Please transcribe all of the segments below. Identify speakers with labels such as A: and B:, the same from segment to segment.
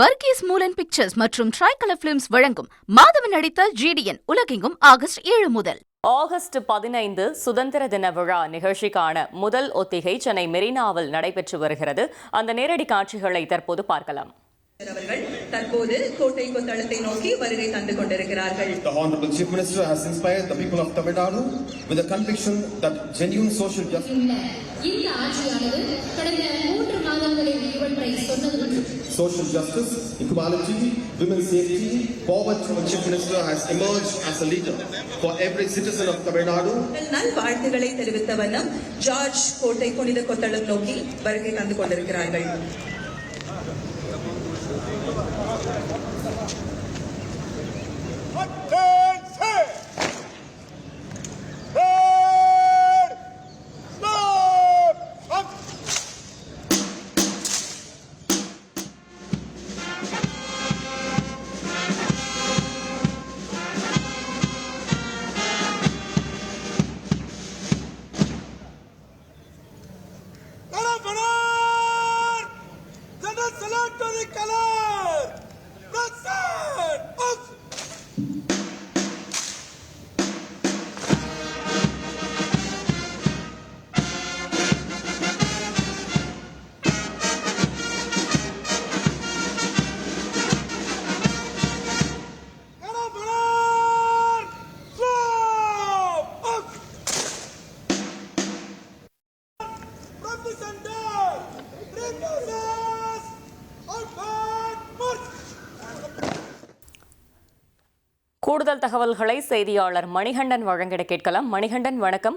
A: Varghese மூலன் pictures மற்றும் tricolour films வழங்கும் மாதவன் நடித்த GDN உலகெங்கும் ஆகஸ்ட் 7 முதல்.
B: ஆகஸ்ட் 15 சுதந்திர தின விழா நிகழ்ச்சிக்கான முதல் ஒத்திகை சென்னை மெரினாவில் நடைபெற்று வருகிறது. அந்த நேரடி காட்சிகளை தற்போது பார்க்கலாம்.
C: அவர்கள் தற்போது கோட்டை கொத்தளத்தை நோக்கி வருகை தந்து கொண்டிருக்கிறார்கள்.
D: The Honorable Chief Minister has inspired the people of Tamil Nadu with the conviction that genuine social justice.
E: இந்த ஆட்சியானது கடந்த 3 மாதங்களில் இவற்றை சொன்னது.
D: Social justice, equality, women's safety, forward from the Chief Minister has emerged as a leader for every citizen of Tamil Nadu.
C: நல்வாழ்த்துக்களை தெரிவித்த வண்ணம் George கோட்டை புனித கொத்தளம் நோக்கி வருகை தந்து கொண்டிருக்கிறார்கள்.
B: கூடுதல் தகவல்களை செய்தியாளர் மணிகண்டன் வழங்கிட கேட்கலாம். மணிகண்டன், வணக்கம்.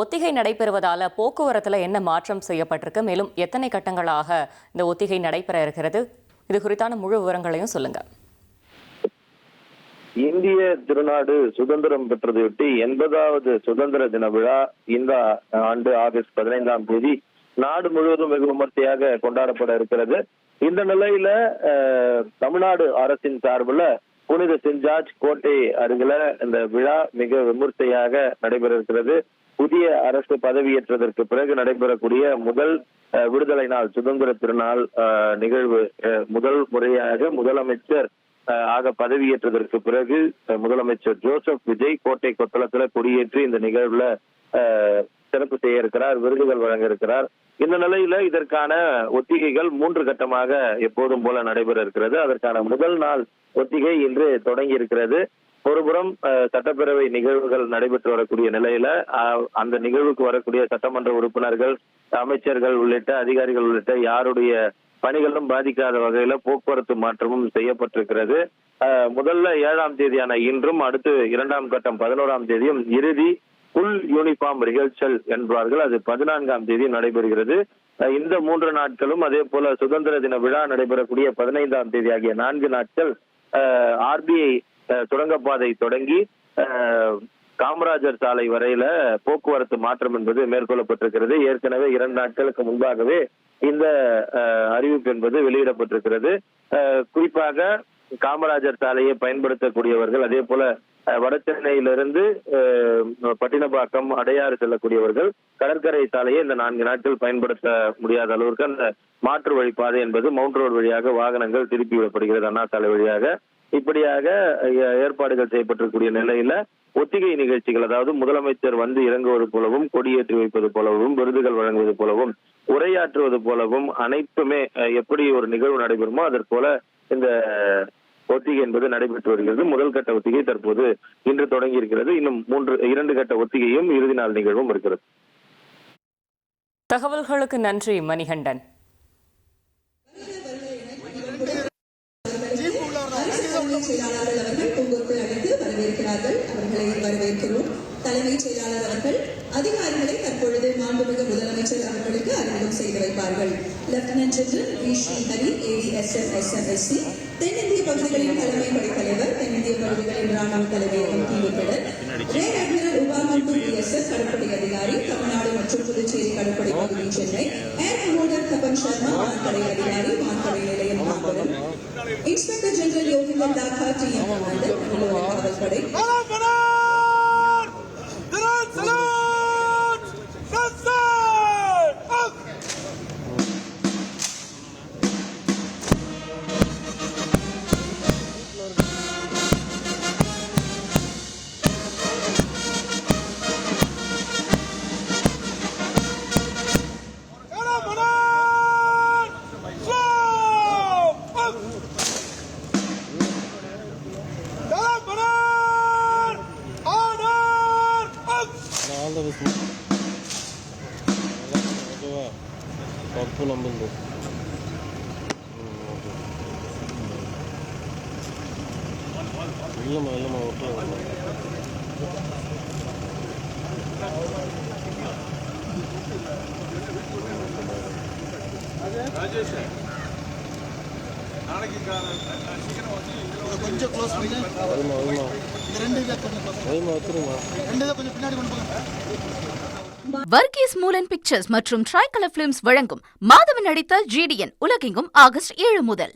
B: ஒத்திகை நடைபெறுவதால போக்குவரத்துல என்ன மாற்றம் செய்யப்பட்டிருக்கு, மேலும் எத்தனை கட்டங்களாக இந்த ஒத்திகை நடைபெற இருக்கிறது, இது குறித்தான முழு விவரங்களையும் சொல்லுங்க.
F: இந்திய திருநாடு சுதந்திரம் பெற்றதையொட்டி 80வது சுதந்திர தின விழா இந்த ஆண்டு ஆகஸ்ட் 15ஆம் தேதி நாடு முழுவதும் வெகு விமர்சையாக கொண்டாடப்பட இருக்கிறது. இந்த நிலையில தமிழ்நாடு அரசின் சார்பில் புனித சென்ட் ஜார்ஜ் கோட்டை அருகில இந்த விழா மிக விமர்சையாக நடைபெற இருக்கிறது. புதிய அரசு பதவியேற்றதற்கு பிறகு நடைபெறக்கூடிய முதல் விடுதலை நாள் சுதந்திர திருநாள் நிகழ்வு. முதல் முறையாக முதலமைச்சர் ஆக பதவியேற்றதற்கு பிறகு முதலமைச்சர் ஜோசப் விஜய் கோட்டை கொத்தளத்துல கொடியேற்றி இந்த நிகழ்வுல சிறப்பு செய்ய இருக்கிறார், விருதுகள் வழங்க இருக்கிறார். இந்த நிலையில இதற்கான ஒத்திகைகள் 3 கட்டமாக எப்போதும் போல நடைபெற இருக்கிறது. அதற்கான முதல் நாள் ஒத்திகை இன்று தொடங்கி இருக்கிறது. ஒருபுறம் சட்டப்பேரவை நிகழ்வுகள் நடைபெற்று வரக்கூடிய நிலையில அந்த நிகழ்வுக்கு வரக்கூடிய சட்டமன்ற உறுப்பினர்கள், அமைச்சர்கள் உள்ளிட்ட அதிகாரிகள் உள்ளிட்ட யாருடைய பணிகளும் பாதிக்காத வகையில போக்குவரத்து மாற்றமும் செய்யப்பட்டிருக்கிறது. முதல்ல 7ஆம் தேதியான இன்றும், அடுத்து 2ஆம் கட்டம் 11ஆம் தேதியும், இறுதி புல் யூனிஃபார்ம் ரிஹர்சல் என்பார்கள், அது 14ஆம் தேதி நடைபெறுகிறது. இந்த 3 நாட்களும், அதே போல சுதந்திர தின விழா நடைபெறக்கூடிய 15ஆம் தேதி ஆகிய 4 நாட்கள் RBI சுரங்கப்பாதை தொடங்கி காமராஜர் சாலை வரையில போக்குவரத்து மாற்றம் என்பது மேற்கொள்ளப்பட்டிருக்கிறது. ஏற்கனவே 2 நாட்களுக்கு முன்பாகவே இந்த அறிவிப்பு என்பது வெளியிடப்பட்டிருக்கிறது. குறிப்பாக காமராஜர் சாலையை பயன்படுத்தக்கூடியவர்கள், அதே போல வட சென்னையிலிருந்து பட்டினப்பாக்கம், அடையாறு செல்லக்கூடியவர்கள் கடற்கரை சாலையை இந்த 4 நாட்கள் பயன்படுத்த முடியாத அளவிற்கு அந்த மாற்று வழிப்பாதை என்பது மவுண்ட் ரோடு வழியாக வாகனங்கள் திருப்பி விடப்படுகிறது, அண்ணா சாலை வழியாக. இப்படியாக ஏற்பாடுகள் செய்யப்பட்டிருக்கூடிய நிலையில ஒத்திகை நிகழ்ச்சிகள், அதாவது முதலமைச்சர் வந்து இறங்குவது போலவும், கொடியேற்றி வைப்பது போலவும், விருதுகள் வழங்குவது போலவும், உரையாற்றுவது போலவும் அனைத்துமே எப்படி ஒரு நிகழ்வு நடைபெறுமோ அதற்கு போல இந்த ஒத்திகை என்பது நடைபெற்று வருகிறது. முதல் கட்ட ஒத்திகை தற்போது இன்று தொடங்கி இருக்கிறது. இன்னும் 2 கட்ட ஒத்திகையும் இறுதி நாள் நிகழ்வும் இருக்கிறது.
B: தகவல்களுக்கு நன்றி மணிகண்டன்.
C: செயலாளர் அவர்கள் பூங்கொத்து அடைந்து வரவேற்கிறார்கள். அவர்களை வரவேற்கிறோம். தலைமைச் செயலாளர் அவர்கள் அதிகாரிகளை தற்பொழுது மாண்புமிகு முதலமைச்சர் அவர்களுக்கு அறிமுகம் செய்து வைப்பார்கள். Lieutenant general V Srihari, ADSF SMSC, தென்னிந்திய பகுதிகளின் தலைமை படைத்தலைவர், தென்னிந்திய பகுதிகளின் ராணுவ தலைமையகம் தீவுத்திடல், ரேர் அட்மிரல் உபாமந்து BSF கடற்படை அதிகாரி, தமிழ்நாடு மற்றும் புதுச்சேரி கடற்படை பகுதி சென்னை, ஏர் கமோடர் தபன் சர்மா வான்படை அதிகாரி, வான்படை நிலையம் மாம்பலம், இன்ஸ்பெக்டர் ஜெனரல் யோகிந்தர் தாக்கா TM கமாண்டர், காவல்படை
G: இல்லைம்மா விட்டுருங்க.
H: கொஞ்சம் க்ளோஸ் பண்ணி
G: வருமா
H: இந்த ரெண்டு இதை கொஞ்சம் க்ளோஸ்
G: வச்சுருமா.
H: ரெண்டு இதை கொஞ்சம் பின்னாடி கொண்டு போங்க.
A: வர்கீஸ் மூலன் பிக்சர்ஸ் மற்றும் ட்ரைகலர் பிலிம்ஸ் வழங்கும் மாதவன் நடித்த GDN உலகெங்கும் ஆகஸ்ட் 7 முதல்.